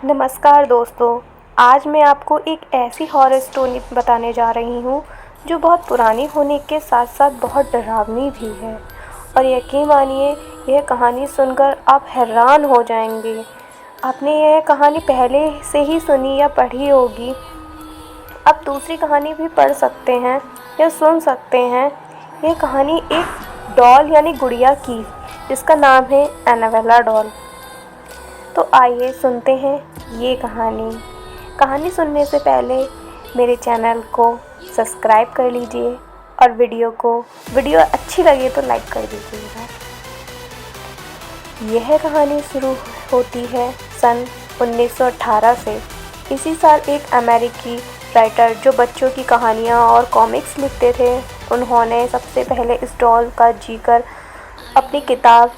नमस्कार दोस्तों। आज मैं आपको एक ऐसी हॉरर स्टोरी बताने जा रही हूँ जो बहुत पुरानी होने के साथ साथ बहुत डरावनी भी है। और यकीन मानिए, यह कहानी सुनकर आप हैरान हो जाएंगे। आपने यह कहानी पहले से ही सुनी या पढ़ी होगी। आप दूसरी कहानी भी पढ़ सकते हैं या सुन सकते हैं। यह कहानी एक डॉल यानी गुड़िया की, जिसका नाम है एनाबेला डॉल। तो आइए सुनते हैं ये कहानी सुनने से पहले मेरे चैनल को सब्सक्राइब कर लीजिए और वीडियो अच्छी लगे तो लाइक कर दीजिएगा। यह कहानी शुरू होती है सन 1918 से। इसी साल एक अमेरिकी राइटर जो बच्चों की कहानियाँ और कॉमिक्स लिखते थे, उन्होंने सबसे पहले इस डॉल का जिक्र अपनी किताब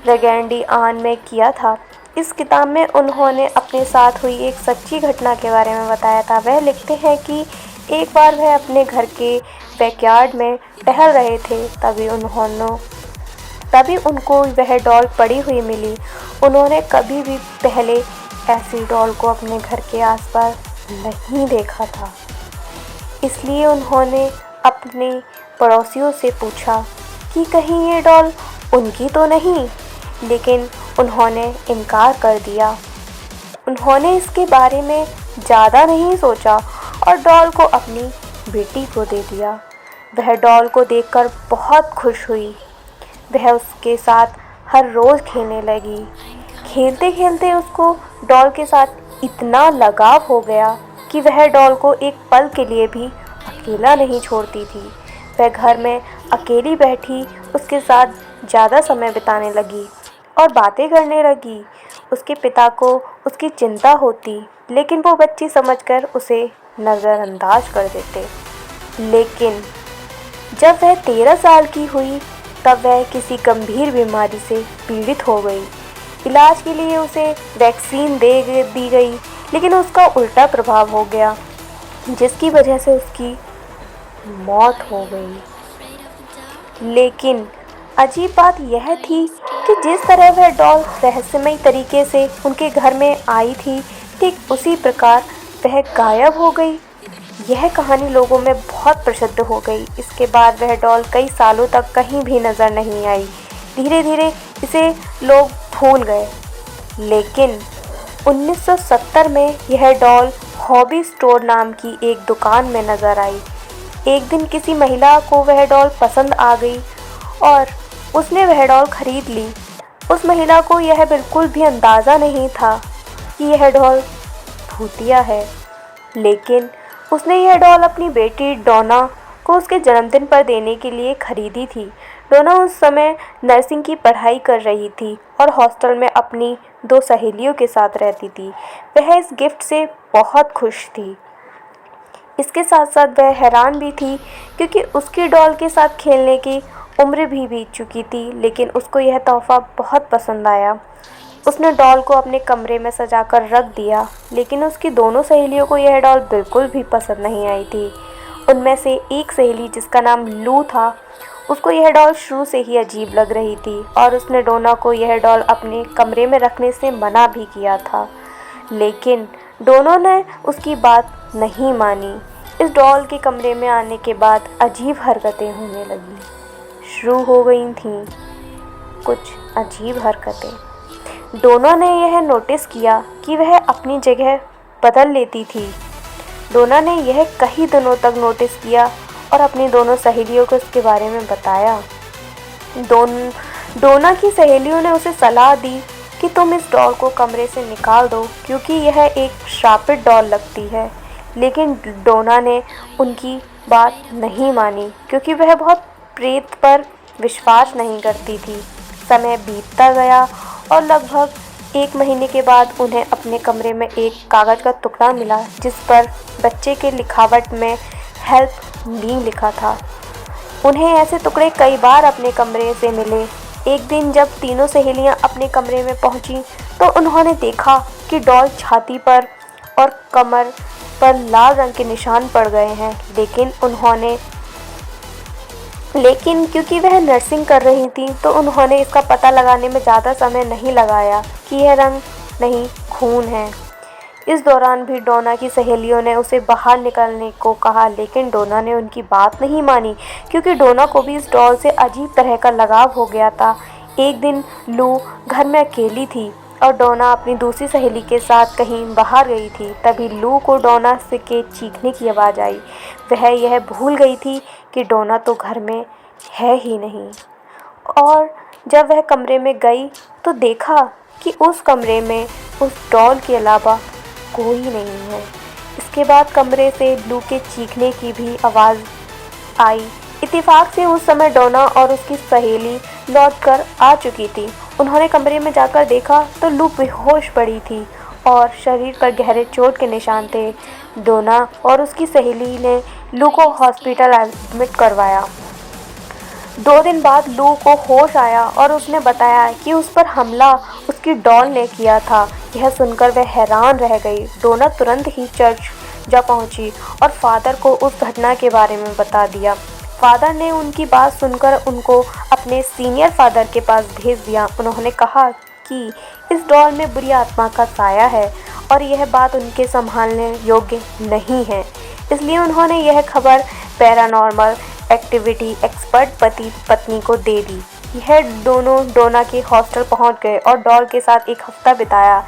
रेगेंडी आन में किया था। इस किताब में उन्होंने अपने साथ हुई एक सच्ची घटना के बारे में बताया था। वह लिखते हैं कि एक बार वह अपने घर के बैकयार्ड में टहल रहे थे, तभी उनको वह डॉल पड़ी हुई मिली। उन्होंने कभी भी पहले ऐसी डॉल को अपने घर के आसपास नहीं देखा था, इसलिए उन्होंने अपने पड़ोसियों से पूछा कि कहीं ये डॉल उनकी तो नहीं, लेकिन उन्होंने इनकार कर दिया। उन्होंने इसके बारे में ज़्यादा नहीं सोचा और डॉल को अपनी बेटी को दे दिया। वह डॉल को देखकर बहुत खुश हुई। वह उसके साथ हर रोज़ खेलने लगी। खेलते खेलते उसको डॉल के साथ इतना लगाव हो गया कि वह डॉल को एक पल के लिए भी अकेला नहीं छोड़ती थी। वह घर में अकेली बैठी उसके साथ ज़्यादा समय बिताने लगी और बातें करने लगी। उसके पिता को उसकी चिंता होती, लेकिन वो बच्ची समझकर उसे नज़रअंदाज कर देते। लेकिन जब वह 13 साल की हुई, तब वह किसी गंभीर बीमारी से पीड़ित हो गई। इलाज के लिए उसे वैक्सीन दी गई, लेकिन उसका उल्टा प्रभाव हो गया, जिसकी वजह से उसकी मौत हो गई। लेकिन अजीब बात यह थी कि जिस तरह वह डॉल रहस्यमयी तरीके से उनके घर में आई थी, ठीक उसी प्रकार वह गायब हो गई। यह कहानी लोगों में बहुत प्रसिद्ध हो गई। इसके बाद वह डॉल कई सालों तक कहीं भी नज़र नहीं आई। धीरे धीरे इसे लोग भूल गए। लेकिन 1970 में यह डॉल हॉबी स्टोर नाम की एक दुकान में नज़र आई। एक दिन किसी महिला को वह डॉल पसंद आ गई और उसने वह डॉल खरीद ली। उस महिला को यह बिल्कुल भी अंदाज़ा नहीं था कि यह डॉल भूतिया है, लेकिन उसने यह डॉल अपनी बेटी डोना को उसके जन्मदिन पर देने के लिए खरीदी थी। डोना उस समय नर्सिंग की पढ़ाई कर रही थी और हॉस्टल में अपनी 2 सहेलियों के साथ रहती थी। वह इस गिफ्ट से बहुत खुश थी। इसके साथ साथ वह हैरान भी थी, क्योंकि उसकी डॉल के साथ खेलने की उम्र भी बीत चुकी थी। लेकिन उसको यह तोहफ़ा बहुत पसंद आया। उसने डॉल को अपने कमरे में सजाकर रख दिया, लेकिन उसकी दोनों सहेलियों को यह डॉल बिल्कुल भी पसंद नहीं आई थी। उनमें से एक सहेली, जिसका नाम लू था, उसको यह डॉल शुरू से ही अजीब लग रही थी और उसने डोना को यह डॉल अपने कमरे में रखने से मना भी किया था। लेकिन दोनों ने उसकी बात नहीं मानी। इस डॉल के कमरे में आने के बाद अजीब हरकतें होने लगी शुरू हो गई थीं। कुछ अजीब हरकतें। दोनों ने यह नोटिस किया कि वह अपनी जगह बदल लेती थी। डोना ने यह कई दिनों तक नोटिस किया और अपनी दोनों सहेलियों को इसके बारे में बताया। डोना की सहेलियों ने उसे सलाह दी कि तुम इस डॉल को कमरे से निकाल दो, क्योंकि यह एक श्रापित डॉल लगती है। लेकिन डोना ने उनकी बात नहीं मानी, क्योंकि वह बहुत प्रेत पर विश्वास नहीं करती थी। समय बीतता गया और लगभग 1 महीने के बाद उन्हें अपने कमरे में एक कागज़ का टुकड़ा मिला, जिस पर बच्चे के लिखावट में हेल्प मी लिखा था। उन्हें ऐसे टुकड़े कई बार अपने कमरे से मिले। एक दिन जब तीनों सहेलियां अपने कमरे में पहुंची, तो उन्होंने देखा कि डॉल छाती पर और कमर पर लाल रंग के निशान पड़ गए हैं। लेकिन क्योंकि वह नर्सिंग कर रही थी, तो उन्होंने इसका पता लगाने में ज़्यादा समय नहीं लगाया कि यह रंग नहीं, खून है। इस दौरान भी डोना की सहेलियों ने उसे बाहर निकलने को कहा, लेकिन डोना ने उनकी बात नहीं मानी क्योंकि डोना को भी इस डॉल से अजीब तरह का लगाव हो गया था। एक दिन लू घर में अकेली थी और डोना अपनी दूसरी सहेली के साथ कहीं बाहर गई थी। तभी लू को डोना से के चीखने की आवाज़ आई। वह यह भूल गई थी कि डोना तो घर में है ही नहीं, और जब वह कमरे में गई तो देखा कि उस कमरे में उस डॉल के अलावा कोई नहीं है। इसके बाद कमरे से लू के चीखने की भी आवाज़ आई। इत्तेफाक से उस समय डोना और उसकी सहेली लौटकर आ चुकी थी। उन्होंने कमरे में जाकर देखा तो लू बेहोश पड़ी थी और शरीर पर गहरे चोट के निशान थे। डोना और उसकी सहेली ने लू को हॉस्पिटल एडमिट करवाया। 2 दिन बाद लू को होश आया और उसने बताया कि उस पर हमला उसकी डॉल ने किया था। यह सुनकर वह हैरान रह गई। डोना तुरंत ही चर्च जा पहुंची और फादर को उस घटना के बारे में बता दिया। फादर ने उनकी बात सुनकर उनको अपने सीनियर फादर के पास भेज दिया। उन्होंने कहा कि इस डॉल में बुरी आत्मा का साया है और यह बात उनके संभालने योग्य नहीं है। इसलिए उन्होंने यह खबर पैरानॉर्मल एक्टिविटी एक्सपर्ट पति पत्नी को दे दी। यह दोनों डोना के हॉस्टल पहुंच गए और डॉल के साथ एक हफ्ता बिताया।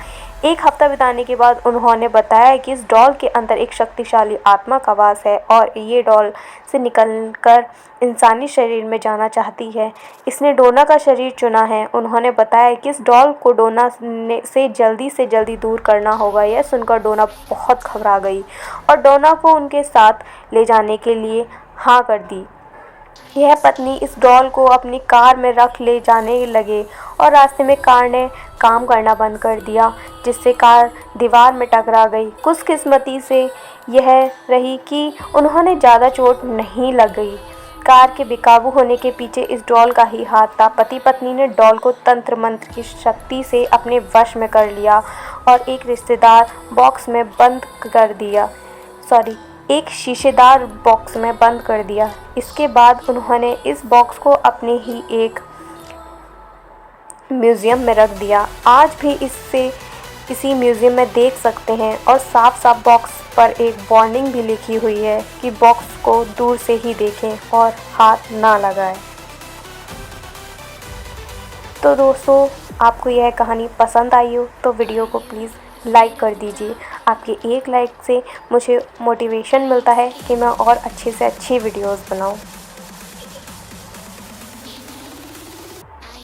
एक हफ्ता बिताने के बाद उन्होंने बताया कि इस डॉल के अंदर एक शक्तिशाली आत्मा का वास है और ये डॉल से निकलकर इंसानी शरीर में जाना चाहती है। इसने डोना का शरीर चुना है। उन्होंने बताया कि इस डॉल को डोना से जल्दी दूर करना होगा। यह सुनकर डोना बहुत घबरा गई और डोना को उनके साथ ले जाने के लिए हाँ कर दी। यह पत्नी इस डॉल को अपनी कार में रख ले जाने लगे और रास्ते में कार ने काम करना बंद कर दिया, जिससे कार दीवार में टकरा गई। खुशकिस्मती से यह रही कि उन्होंने ज़्यादा चोट नहीं लग गई। कार के बेकाबू होने के पीछे इस डॉल का ही हाथ था। पति पत्नी ने डॉल को तंत्र मंत्र की शक्ति से अपने वश में कर लिया और एक शीशेदार बॉक्स में बंद कर दिया। इसके बाद उन्होंने इस बॉक्स को अपने ही एक म्यूज़ियम में रख दिया। आज भी इसी म्यूज़ियम में देख सकते हैं और साफ साफ बॉक्स पर एक वार्निंग भी लिखी हुई है कि बॉक्स को दूर से ही देखें और हाथ ना लगाएं। तो दोस्तों, आपको यह कहानी पसंद आई हो तो वीडियो को प्लीज़ लाइक कर दीजिए। आपके एक लाइक से मुझे मोटिवेशन मिलता है कि मैं और अच्छी से अच्छी वीडियोस बनाऊं।